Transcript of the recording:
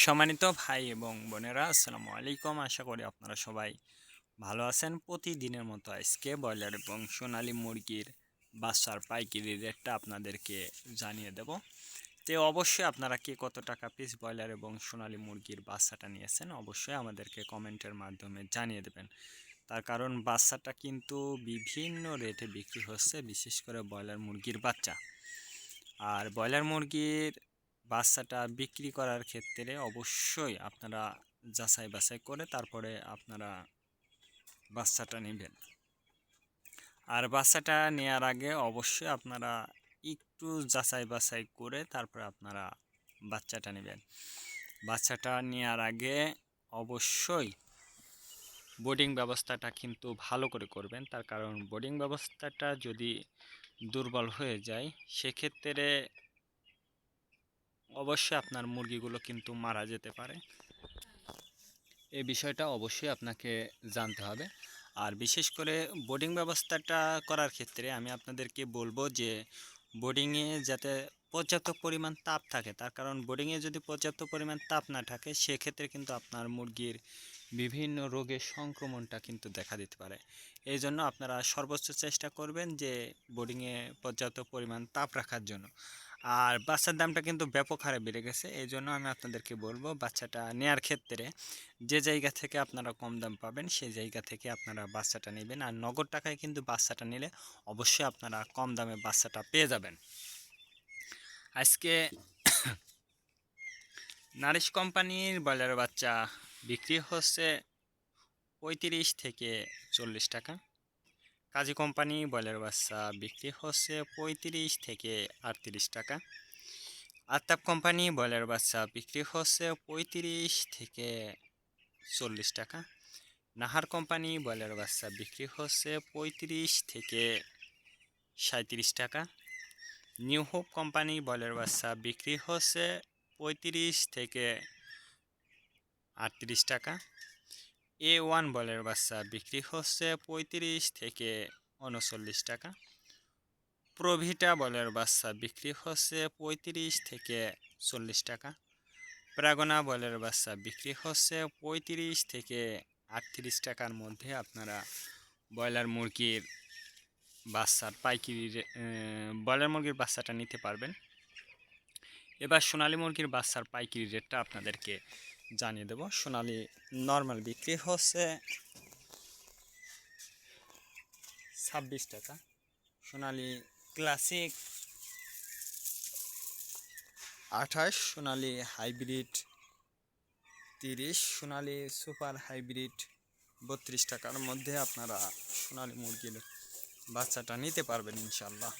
সম্মানিত ভাই এবং বোনেরা, আসসালামু আলাইকুম। আশা করি আপনারা সবাই ভালো আছেন। প্রতিদিনের মতো আজকে ব্রয়লার এবং সোনালী মুরগির বাচ্চার পাইকারি রেটটা আপনাদেরকে জানিয়ে দেব। তো অবশ্যই আপনারা কে কত টাকা পিস ব্রয়লার এবং সোনালী মুরগির বাচ্চাটা নিয়েছেন অবশ্যই আমাদেরকে কমেন্টের মাধ্যমে জানিয়ে দেবেন। তার কারণ বাচ্চাটা কিন্তু বিভিন্ন রেটে বিক্রি হচ্ছে, বিশেষ করে ব্রয়লার মুরগির বাচ্চা। আর ব্রয়লার মুরগির বাচ্চাটা বিক্রি করার ক্ষেত্রে অবশ্যই আপনারা যাচাই বাছাই করে তারপরে আপনারা বাচ্চাটা নেবেন। আর বাচ্চাটা নেওয়ার আগে অবশ্যই আপনারা একটু যাচাই বাছাই করে তারপরে আপনারা বাচ্চাটা নেবেন। বাচ্চাটা নেওয়ার আগে অবশ্যই বোর্ডিং ব্যবস্থাটা কিন্তু ভালো করে করবেন। তার কারণ বোর্ডিং ব্যবস্থাটা যদি দুর্বল হয়ে যায় সেক্ষেত্রে অবশ্যই আপনার মুরগিগুলো কিন্তু মারা যেতে পারে। এই বিষয়টা অবশ্যই আপনাকে জানতে হবে। আর বিশেষ করে বোর্ডিং ব্যবস্থাটা করার ক্ষেত্রে আমি আপনাদেরকে বলবো যে বোর্ডিংয়ে যাতে পর্যাপ্ত পরিমাণ তাপ থাকে। তার কারণ বোর্ডিংয়ে যদি পর্যাপ্ত পরিমাণ তাপ না থাকে সেক্ষেত্রে কিন্তু আপনার মুরগির বিভিন্ন রোগের সংক্রমণটা কিন্তু দেখা দিতে পারে। এই জন্য আপনারা সর্বোচ্চ চেষ্টা করবেন যে বোর্ডিংয়ে পর্যাপ্ত পরিমাণ তাপ রাখার জন্য। আর বাচ্চার দামটা কিন্তু ব্যাপক হারে বেড়ে গেছে। এই জন্য আমি আপনাদেরকে বলবো বাচ্চাটা নেয়ার ক্ষেত্রে যে জায়গা থেকে আপনারা কম দাম পাবেন সেই জায়গা থেকে আপনারা বাচ্চাটা নেবেন। আর নগদ টাকায় কিন্তু বাচ্চাটা নিলে অবশ্যই আপনারা কম দামে বাচ্চাটা পেয়ে যাবেন। আজকে নারিশ কোম্পানির ব্রয়লার বাচ্চা বিক্রি হচ্ছে 35 থেকে 40 টাকা। কাজী কোম্পানি ব্রয়লার বাচ্চা বিক্রি হচ্ছে 35 থেকে 38 টাকা। আতাপ কোম্পানি ব্রয়লার বাচ্চা বিক্রি হচ্ছে 35 থেকে 40 টাকা। নাহার কোম্পানি ব্রয়লার বাচ্চা বিক্রি হচ্ছে 35 থেকে 37 টাকা। নিউ হোপ কোম্পানি ব্রয়লার বাচ্চা বিক্রি হচ্ছে 35 থেকে 38 টাকা। A1 ব্রয়লার বাচ্চা বিক্রি হচ্ছে 35 থেকে 39 টাকা। প্রভিটা ব্রয়লার বাচ্চা বিক্রি হচ্ছে 35 থেকে 40 টাকা। প্রাগনা ব্রয়লার বাচ্চা বিক্রি হচ্ছে 35 থেকে 38 টাকার মধ্যে আপনারা ব্রয়লার মুরগির বাচ্চার পাইকারি ব্রয়লার মুরগির বাচ্চাটা নিতে পারবেন। এবার সোনালী মুরগির বাচ্চার পাইকারি রেটটা আপনাদেরকে জানিয়ে দেব। সোনালী নর্মাল বিক্রি হচ্ছে 26 টাকা। সোনালী ক্লাসিক 28, সোনালী হাইব্রিড 30, সোনালী সুপার হাইব্রিড 32 টাকার মধ্যে আপনারা সোনালী মুরগির বাচ্চাটা নিতে পারবেন ইনশাল্লাহ।